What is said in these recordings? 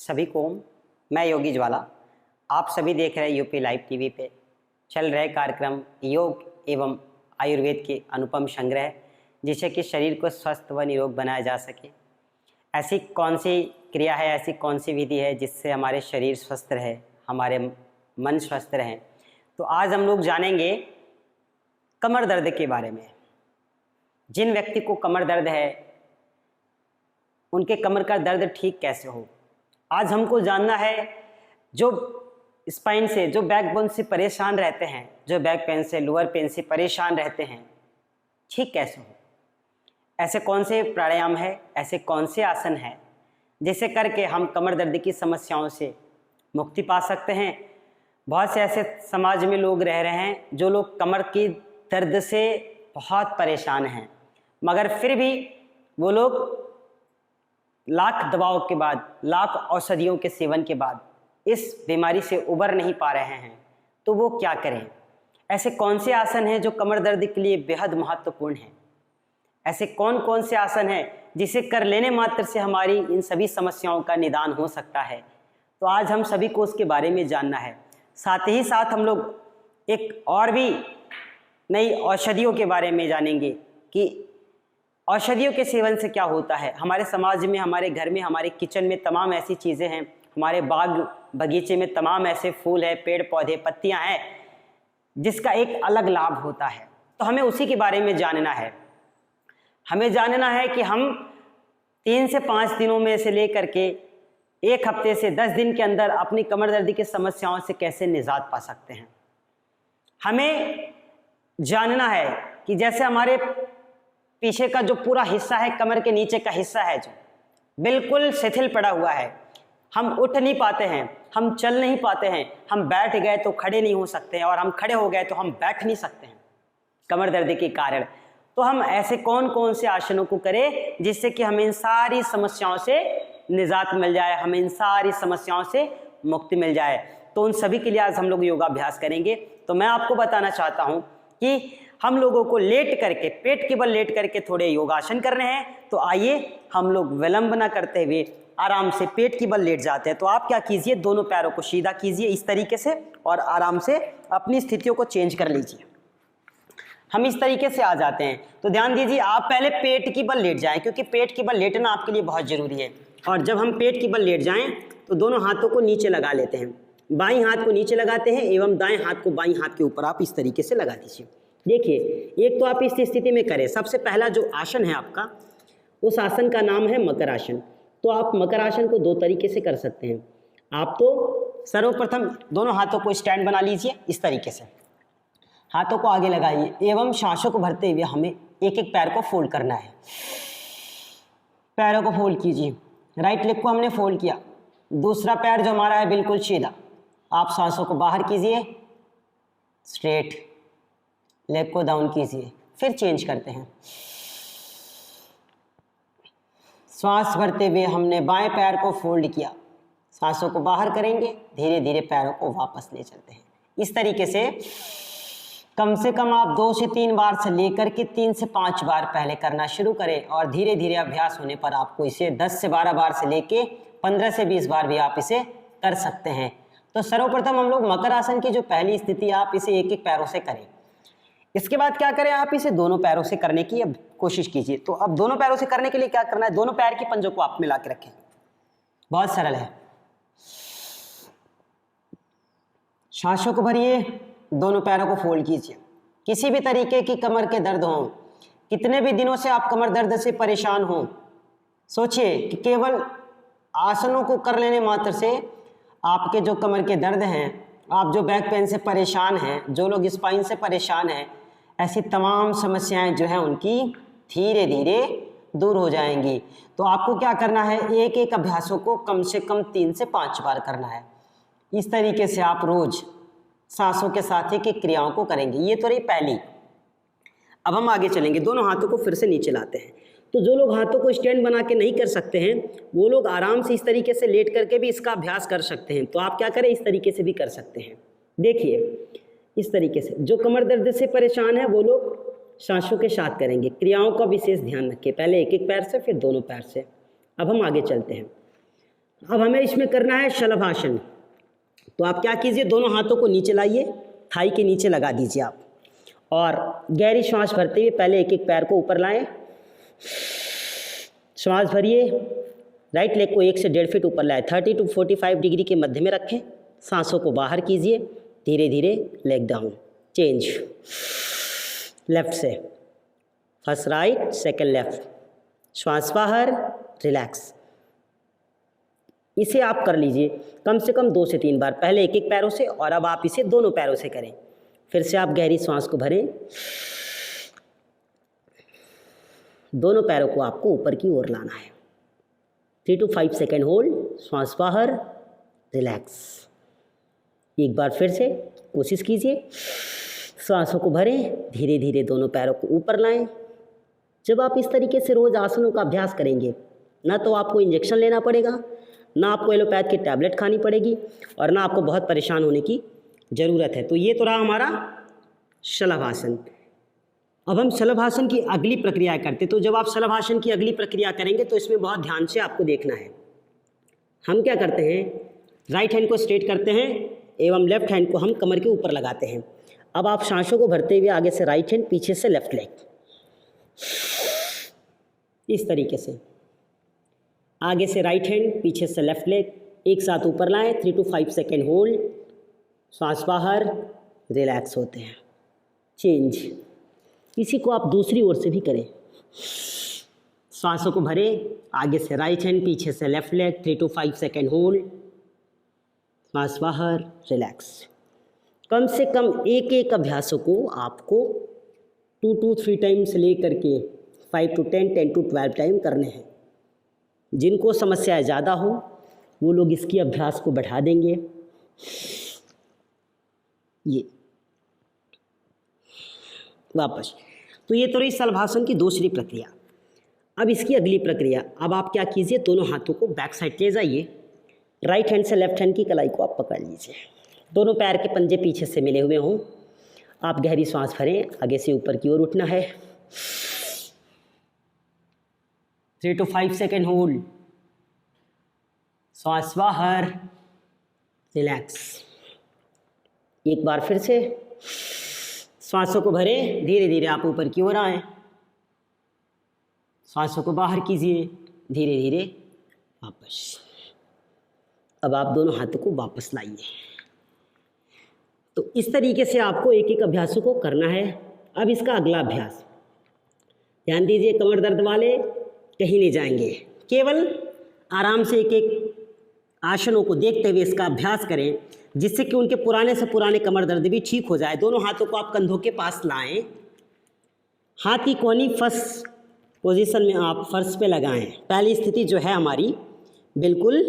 सभी को मैं योगी ज्वाला। आप सभी देख रहे हैं यूपी लाइव टीवी पे चल रहे कार्यक्रम योग एवं आयुर्वेद के अनुपम संग्रह, जिससे कि शरीर को स्वस्थ व निरोग बनाया जा सके। ऐसी कौन सी क्रिया है, ऐसी कौन सी विधि है जिससे हमारे शरीर स्वस्थ रहे, हमारे मन स्वस्थ रहे। तो आज हम लोग जानेंगे कमर दर्द के बारे में। जिन व्यक्ति को कमर दर्द है उनके कमर का दर्द ठीक कैसे हो, आज हमको जानना है। जो स्पाइन से, जो बैकबोन से परेशान रहते हैं, जो बैक पेन से, लोअर पेन से परेशान रहते हैं, ठीक कैसे हो। ऐसे कौन से प्राणायाम है, ऐसे कौन से आसन है जिसे करके हम कमर दर्द की समस्याओं से मुक्ति पा सकते हैं। बहुत से ऐसे समाज में लोग रह रहे हैं जो लोग कमर की दर्द से बहुत परेशान हैं, मगर फिर भी वो लोग लाख दवाओं के बाद, लाख औषधियों के सेवन के बाद इस बीमारी से उबर नहीं पा रहे हैं। तो वो क्या करें। ऐसे कौन से आसन हैं जो कमर दर्द के लिए बेहद महत्वपूर्ण हैं। ऐसे कौन कौन से आसन हैं जिसे कर लेने मात्र से हमारी इन सभी समस्याओं का निदान हो सकता है। तो आज हम सभी को उसके बारे में जानना है। साथ ही साथ हम लोग एक और भी नई औषधियों के बारे में जानेंगे कि औषधियों के सेवन से क्या होता है। हमारे समाज में, हमारे घर में, हमारे किचन में तमाम ऐसी चीज़ें हैं, हमारे बाग बगीचे में तमाम ऐसे फूल है, पेड़ पौधे, पत्तियां हैं जिसका एक अलग लाभ होता है। तो हमें उसी के बारे में जानना है। हमें जानना है कि हम 3 से 5 दिनों में से लेकर के 1 हफ्ते से 10 दिन के अंदर अपनी कमर दर्द की समस्याओं से कैसे निजात पा सकते हैं। हमें जानना है कि जैसे हमारे पीछे का जो पूरा हिस्सा है, कमर के नीचे का हिस्सा है, जो बिल्कुल शिथिल पड़ा हुआ है, हम उठ नहीं पाते हैं, हम चल नहीं पाते हैं, हम बैठ गए तो खड़े नहीं हो सकते हैं, और हम खड़े हो गए तो हम बैठ नहीं सकते हैं कमर दर्द के कारण। तो हम ऐसे कौन कौन से आसनों को करें जिससे कि हमें इन सारी समस्याओं से निजात मिल जाए, हमें इन सारी समस्याओं से मुक्ति मिल जाए। तो उन सभी के लिए आज हम लोग योगाभ्यास करेंगे। तो मैं आपको बताना चाहता हूँ कि हम लोगों को लेट करके, पेट के बल लेट करके थोड़े योगासन करने हैं। तो आइए हम लोग विलंब न करते हुए आराम से पेट की बल लेट जाते हैं। तो आप क्या कीजिए, दोनों पैरों को सीधा कीजिए इस तरीके से और आराम से अपनी स्थितियों को चेंज कर लीजिए। हम इस तरीके से आ जाते हैं। तो ध्यान दीजिए, आप पहले पेट की बल लेट जाएं, क्योंकि पेट की बल लेटना आपके लिए बहुत जरूरी है। और जब हम पेट की बल लेट जाएं तो दोनों हाथों को नीचे लगा लेते हैं। बाईं हाथ को नीचे लगाते हैं एवं दाएं हाथ को बाईं हाथ के ऊपर आप इस तरीके से लगा दीजिए। देखिए, एक तो आप इस स्थिति में करें। सबसे पहला जो आसन है आपका, उस आसन का नाम है मकर आसन। तो आप मकर आसन को 2 तरीके से कर सकते हैं। आप तो सर्वप्रथम दोनों हाथों को स्टैंड बना लीजिए इस तरीके से, हाथों को आगे लगाइए एवं सांसों को भरते हुए हमें एक एक पैर को फोल्ड करना है। पैरों को फोल्ड कीजिए। राइट लेग को हमने फोल्ड किया, दूसरा पैर जो हमारा है बिल्कुल सीधा। आप सांसों को बाहर कीजिए, स्ट्रेट, लेग को डाउन कीजिए, फिर चेंज करते हैं। श्वास भरते हुए हमने बाएं पैर को फोल्ड किया, सांसों को बाहर करेंगे, धीरे धीरे पैरों को वापस ले चलते हैं। इस तरीके से कम आप 2 से 3 बार से लेकर के 3 से 5 बार पहले करना शुरू करें, और धीरे धीरे अभ्यास होने पर आपको इसे 10 से 12 बार से लेके 15 से 20 बार भी आप इसे कर सकते हैं। तो सर्वप्रथम हम लोग मकर आसन की जो पहली स्थिति, आप इसे एक एक पैरों से करें। इसके बाद क्या करें, आप इसे दोनों पैरों से करने की अब कोशिश कीजिए। तो अब दोनों पैरों से करने के लिए क्या करना है, दोनों पैर की पंजों को आप मिला के रखें। बहुत सरल है। सांसों को भरिए, दोनों पैरों को फोल्ड कीजिए। किसी भी तरीके की कमर के दर्द हो, कितने भी दिनों से आप कमर दर्द से परेशान हो, सोचिए कि केवल आसनों को कर लेने मात्र से आपके जो कमर के दर्द हैं, आप जो बैक पेन से परेशान हैं, जो लोग स्पाइन से परेशान हैं, ऐसी तमाम समस्याएं जो हैं उनकी धीरे धीरे दूर हो जाएंगी। तो आपको क्या करना है, एक एक अभ्यासों को कम से कम 3 से 5 बार करना है। इस तरीके से आप रोज सांसों के साथ ही की क्रियाओं को करेंगे। ये तो रही पहली। अब हम आगे चलेंगे। दोनों हाथों को फिर से नीचे लाते हैं। तो जो लोग हाथों को स्टैंड बना के नहीं कर सकते हैं, वो लोग आराम से इस तरीके से लेट करके भी इसका अभ्यास कर सकते हैं। तो आप क्या करें, इस तरीके से भी कर सकते हैं। देखिए, इस तरीके से जो कमर दर्द से परेशान है वो लोग सांसों के साथ करेंगे। क्रियाओं का विशेष ध्यान रखें, पहले एक एक पैर से, फिर दोनों पैर से। अब हम आगे चलते हैं। अब हमें इसमें करना है शलभासन। तो आप क्या कीजिए, दोनों हाथों को नीचे लाइए, थाई के नीचे लगा दीजिए आप, और गहरी श्वास भरते हुए पहले एक एक पैर को ऊपर लाएं, श्वास भरिए, राइट लेग को 1 से 1.5 फीट ऊपर लाएं, 30 to 45 डिग्री के मध्य में रखें, सांसों को बाहर कीजिए, धीरे धीरे लेग डाउन, चेंज, लेफ्ट से, फर्स्ट राइट सेकंड लेफ्ट, श्वास बाहर, रिलैक्स। इसे आप कर लीजिए कम से कम 2 से 3 बार, पहले एक एक पैरों से और अब आप इसे दोनों पैरों से करें। फिर से आप गहरी सांस को भरें, दोनों पैरों को आपको ऊपर की ओर लाना है, 3 to 5 सेकेंड होल्ड, श्वास बाहर, रिलैक्स। एक बार फिर से कोशिश कीजिए, सांसों को भरें, धीरे धीरे दोनों पैरों को ऊपर लाएं। जब आप इस तरीके से रोज़ आसनों का अभ्यास करेंगे, ना तो आपको इंजेक्शन लेना पड़ेगा, ना आपको एलोपैथ की टैबलेट खानी पड़ेगी, और ना आपको बहुत परेशान होने की ज़रूरत है। तो ये तो रहा हमारा शलभासन। अब हम शलभासन की अगली प्रक्रिया करते। तो जब आप शलभासन की अगली प्रक्रिया करेंगे तो इसमें बहुत ध्यान से आपको देखना है। हम क्या करते हैं, राइट हैंड को स्ट्रेट करते हैं एवं लेफ्ट हैंड को हम कमर के ऊपर लगाते हैं। अब आप सांसों को भरते हुए आगे से राइट हैंड, पीछे से लेफ्ट लेग, इस तरीके से आगे से राइट हैंड, पीछे से लेफ्ट लेग, एक साथ ऊपर लाएं, 3 to 5 सेकेंड होल्ड, सांस बाहर, रिलैक्स होते हैं, चेंज। इसी को आप दूसरी ओर से भी करें, सांसों को भरें, आगे से राइट हैंड, पीछे से left leg, 3 to 5 second hold, सांस बाहर, रिलैक्स। कम से कम एक एक अभ्यासों को आपको 2 to 3 टाइम्स ले करके 5 to 10, 10 to 12 टाइम करने हैं। जिनको समस्याएं ज़्यादा हो वो लोग इसकी अभ्यास को बढ़ा देंगे। ये वापस, तो ये तो रही शलभासन की दूसरी प्रक्रिया। अब इसकी अगली प्रक्रिया, अब आप क्या कीजिए, दोनों हाथों को बैक साइड ले जाइए, राइट हैंड से लेफ्ट हैंड की कलाई को आप पकड़ लीजिए, दोनों पैर के पंजे पीछे से मिले हुए हों। आप गहरी सांस भरें, आगे से ऊपर की ओर उठना है, 3 to 5 सेकेंड होल्ड, सांस बाहर, रिलैक्स। एक बार फिर से सांसों को भरें, धीरे धीरे आप ऊपर की ओर आएं, सांसों को बाहर कीजिए, धीरे धीरे वापस। अब आप दोनों हाथों को वापस लाइए। तो इस तरीके से आपको एक एक अभ्यासों को करना है। अब इसका अगला अभ्यास, ध्यान दीजिए, कमर दर्द वाले कहीं नहीं जाएंगे, केवल आराम से एक एक आसनों को देखते हुए इसका अभ्यास करें, जिससे कि उनके पुराने से पुराने कमर दर्द भी ठीक हो जाए। दोनों हाथों को आप कंधों के पास लाएं, हाथ की कोहनी फर्स्ट पोजीशन में आप फर्श पे लगाएं। पहली स्थिति जो है हमारी, बिल्कुल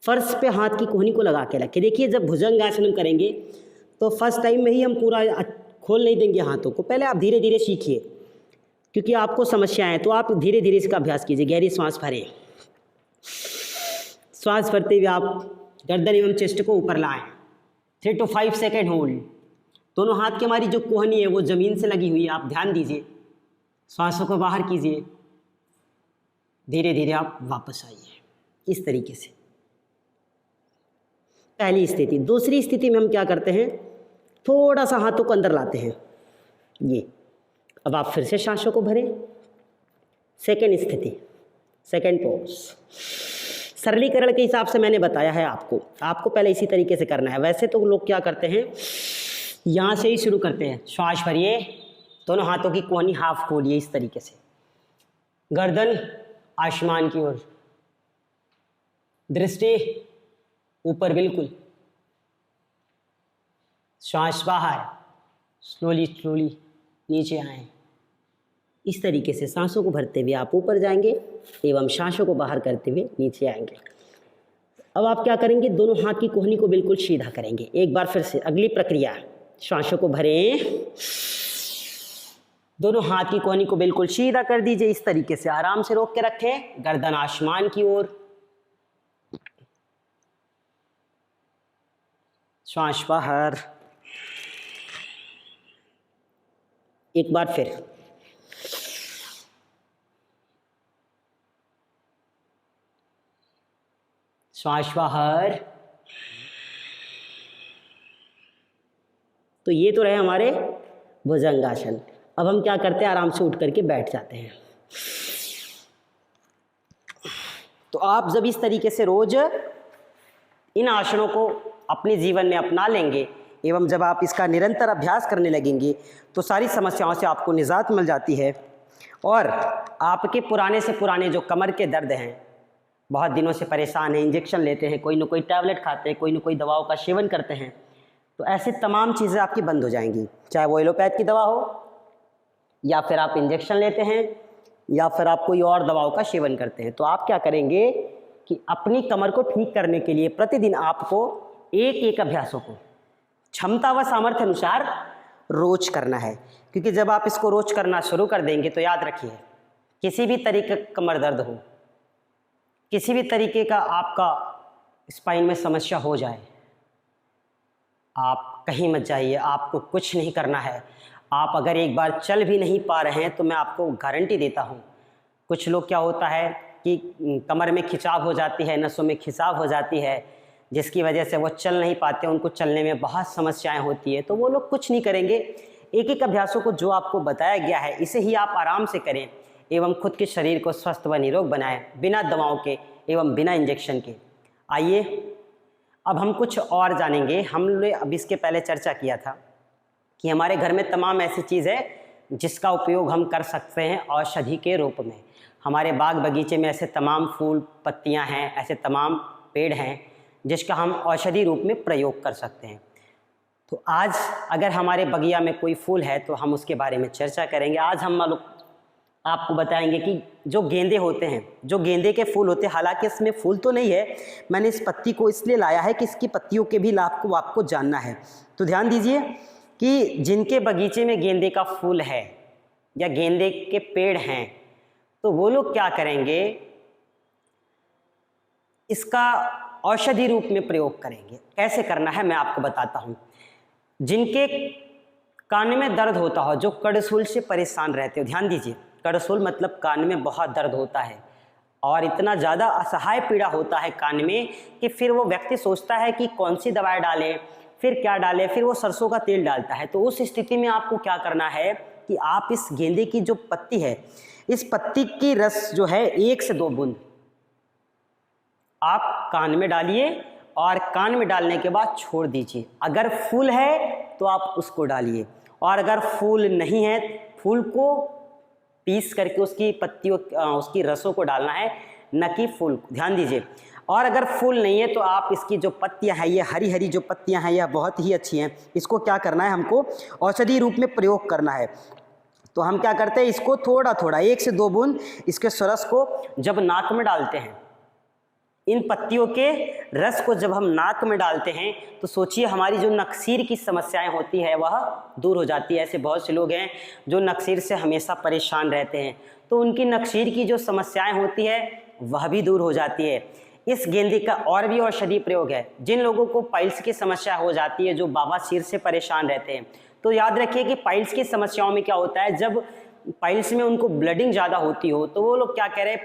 फर्श पे हाथ की कोहनी को लगा के रखें। देखिए, जब भुजंगासन हम करेंगे तो फर्स्ट टाइम में ही हम पूरा खोल नहीं देंगे हाथों को, पहले आप धीरे धीरे सीखिए, क्योंकि आपको समस्याएं हैं। तो आप धीरे धीरे इसका अभ्यास कीजिए, गहरी सांस भरें, श्वास भरते हुए आप गर्दन एवं चेस्ट को ऊपर लाएं, 3 to 5 सेकेंड होल्ड। दोनों हाथ की हमारी जो कोहनी है वो ज़मीन से लगी हुई है, आप ध्यान दीजिए, श्वासों को बाहर कीजिए, धीरे धीरे आप वापस आइए, इस तरीके से। पहली स्थिति। दूसरी स्थिति में हम क्या करते हैं, थोड़ा सा हाथों को अंदर लाते हैं, ये। अब आप फिर से सांसों को भरें, सेकेंड स्थिति, सेकेंड पोज। सरलीकरण के हिसाब से मैंने बताया है आपको पहले इसी तरीके से करना है। वैसे तो लोग क्या करते हैं, यहाँ से ही शुरू करते हैं, श्वास भरिए, दोनों हाथों की कोहनी हाफ खोलिए, इस तरीके से, गर्दन आसमान की ओर, दृष्टि ऊपर बिल्कुल, श्वास बाहर, स्लोली स्लोली नीचे आएं। इस तरीके से सांसों को भरते हुए आप ऊपर जाएंगे एवं सांसों को बाहर करते हुए नीचे आएंगे। अब आप क्या करेंगे, दोनों हाथ की कोहनी को बिल्कुल सीधा करेंगे। एक बार फिर से अगली प्रक्रिया, सांसों को भरें, दोनों हाथ की कोहनी को बिल्कुल सीधा कर दीजिए, इस तरीके से आराम से रोक के रखें, गर्दन आसमान की ओर, श्वास बाहर। एक बार फिर, श्वास बाहर। तो ये तो रहे हमारे भुजंगासन। अब हम क्या करते हैं, आराम से उठ करके बैठ जाते हैं। तो आप जब इस तरीके से रोज इन आसनों को अपने जीवन में अपना लेंगे एवं जब आप इसका निरंतर अभ्यास करने लगेंगे तो सारी समस्याओं से आपको निजात मिल जाती है। और आपके पुराने से पुराने जो कमर के दर्द हैं, बहुत दिनों से परेशान हैं, इंजेक्शन लेते हैं, कोई ना कोई टैबलेट खाते हैं, कोई ना कोई दवाओं का सेवन करते हैं, तो ऐसी तमाम चीज़ें आपकी बंद हो जाएंगी। चाहे वो एलोपैथ की दवा हो या फिर आप इंजेक्शन लेते हैं या फिर आप कोई और दवाओं का सेवन करते हैं। तो आप क्या करेंगे कि अपनी कमर को ठीक करने के लिए प्रतिदिन आपको एक एक अभ्यासों को क्षमता व सामर्थ्य अनुसार रोज करना है। क्योंकि जब आप इसको रोज करना शुरू कर देंगे तो याद रखिए, किसी भी तरीके का कमर दर्द हो, किसी भी तरीके का आपका स्पाइन में समस्या हो जाए, आप कहीं मत जाइए, आपको कुछ नहीं करना है। आप अगर एक बार चल भी नहीं पा रहे हैं तो मैं आपको गारंटी देता हूँ, कुछ लोग क्या होता है कि कमर में खिंचाव हो जाती है, नसों में खिंचाव हो जाती है, जिसकी वजह से वो चल नहीं पाते, उनको चलने में बहुत समस्याएं होती है। तो वो लोग कुछ नहीं करेंगे, एक एक अभ्यासों को जो आपको बताया गया है इसे ही आप आराम से करें एवं खुद के शरीर को स्वस्थ व निरोग बनाएं, बिना दवाओं के एवं बिना इंजेक्शन के। आइए अब हम कुछ और जानेंगे। हमने अब इसके पहले चर्चा किया था कि हमारे घर में तमाम ऐसी चीज़ है जिसका उपयोग हम कर सकते हैं औषधि के रूप में। हमारे बाग बगीचे में ऐसे तमाम फूल पत्तियां हैं, ऐसे तमाम पेड़ हैं जिसका हम औषधि रूप में प्रयोग कर सकते हैं। तो आज अगर हमारे बगिया में कोई फूल है तो हम उसके बारे में चर्चा करेंगे। आज हम आपको बताएंगे कि जो गेंदे होते हैं, जो गेंदे के फूल होते हैं, हालांकि इसमें फूल तो नहीं है, मैंने इस पत्ती को इसलिए लाया है कि इसकी पत्तियों के भी लाभ को आपको जानना है। तो ध्यान दीजिए कि जिनके बगीचे में गेंदे का फूल है या गेंदे के पेड़ हैं तो वो लोग क्या करेंगे, इसका औषधि रूप में प्रयोग करेंगे। कैसे करना है मैं आपको बताता हूँ। जिनके कान में दर्द होता हो, जो कड़सूल से परेशान रहते हो, ध्यान दीजिए, कड़सूल मतलब कान में बहुत दर्द होता है और इतना ज़्यादा असहाय पीड़ा होता है कान में कि फिर वो व्यक्ति सोचता है कि कौन सी दवाई डालें, फिर क्या डालें, फिर वो सरसों का तेल डालता है। तो उस स्थिति में आपको क्या करना है कि आप इस गेंदे की जो पत्ती है, इस पत्ती की रस जो है 1 से 2 बूंद आप कान में डालिए और कान में डालने के बाद छोड़ दीजिए। अगर फूल है तो आप उसको डालिए और अगर फूल नहीं है, फूल को पीस करके उसकी पत्तियों उसकी रसों को डालना है, न कि फूल। ध्यान दीजिए। और अगर फूल नहीं है तो आप इसकी जो पत्तियां हैं, ये हरी हरी जो पत्तियां हैं, यह बहुत ही अच्छी हैं, इसको क्या करना है, हमको औषधि रूप में प्रयोग करना है। तो हम क्या करते हैं, इसको थोड़ा थोड़ा 1 से 2 बूंद इसके सरस को जब नाक में डालते हैं, इन पत्तियों के रस को जब हम नाक में डालते हैं तो सोचिए हमारी जो नक्सीर की समस्याएं होती है वह दूर हो जाती है। ऐसे बहुत से लोग हैं जो नक्सीर से हमेशा परेशान रहते हैं, तो उनकी नक्सीर की जो समस्याएं होती है वह भी दूर हो जाती है। इस गेंदे का और भी औषधि प्रयोग है। जिन लोगों को पाइल्स की समस्या हो जाती है, जो बवासीर से परेशान रहते हैं, तो याद रखिए कि पाइल्स की समस्याओं में क्या होता है, जब पाइल्स में उनको ब्लडिंग ज़्यादा होती हो तो वो लोग क्या करें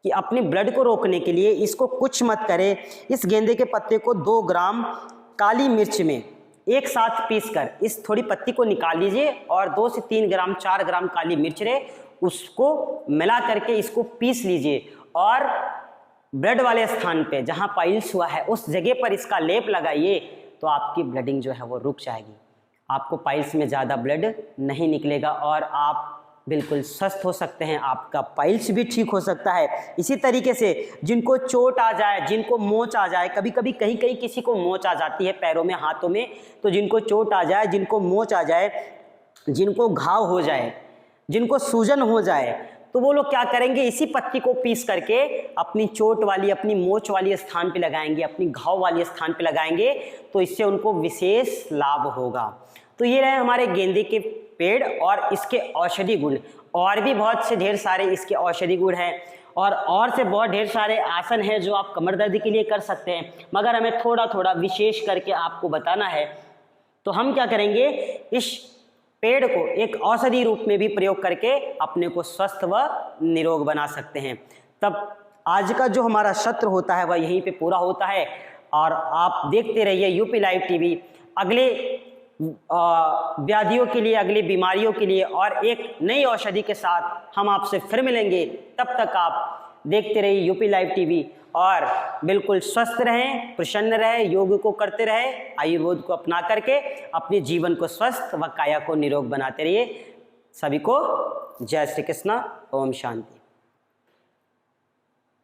कि अपनी ब्लड को रोकने के लिए इसको कुछ मत करें, इस गेंदे के पत्ते को 2 ग्राम काली मिर्च में एक साथ पीसकर इस थोड़ी पत्ती को निकाल लीजिए और 2 से 3 ग्राम 4 ग्राम काली मिर्च रहे उसको मिला करके इसको पीस लीजिए और ब्लड वाले स्थान पे जहाँ पाइल्स हुआ है उस जगह पर इसका लेप लगाइए, तो आपकी ब्लडिंग जो है वो रुक जाएगी। आपको पाइल्स में ज़्यादा ब्लड नहीं निकलेगा और आप बिल्कुल स्वस्थ हो सकते हैं, आपका पाइल्स भी ठीक हो सकता है। इसी तरीके से जिनको चोट आ जाए, जिनको मोच आ जाए, कभी कभी कहीं कहीं किसी को मोच आ जाती है पैरों में, हाथों में, तो जिनको चोट आ जाए, जिनको मोच आ जाए, जिनको घाव हो जाए, जिनको सूजन हो जाए, तो वो लोग क्या करेंगे, इसी पत्ती को पीस करके अपनी चोट वाली, अपनी मोच वाली स्थान पे लगाएंगे, अपनी घाव वाली स्थान पे लगाएंगे, तो इससे उनको विशेष लाभ होगा। तो ये रहे हमारे गेंदे के पेड़ और इसके औषधि गुण। और भी बहुत से ढेर सारे इसके औषधि गुण हैं और से बहुत ढेर सारे आसन हैं जो आप कमर दर्द के लिए कर सकते हैं, मगर हमें थोड़ा थोड़ा विशेष करके आपको बताना है। तो हम क्या करेंगे, इस पेड़ को एक औषधि रूप में भी प्रयोग करके अपने को स्वस्थ व निरोग बना सकते हैं। तब आज का जो हमारा सत्र होता है वह यहीं पे पूरा होता है। और आप देखते रहिए यूपी लाइव टीवी अगले व्याधियों के लिए, अगली बीमारियों के लिए और एक नई औषधि के साथ हम आपसे फिर मिलेंगे। तब तक आप देखते रहिए यूपी लाइव टीवी और बिल्कुल स्वस्थ रहें, प्रसन्न रहें, योग को करते रहें, आयुर्वेद को अपना करके अपने जीवन को स्वस्थ व काया को निरोग बनाते रहिए। सभी को जय श्री कृष्ण, ओम शांति।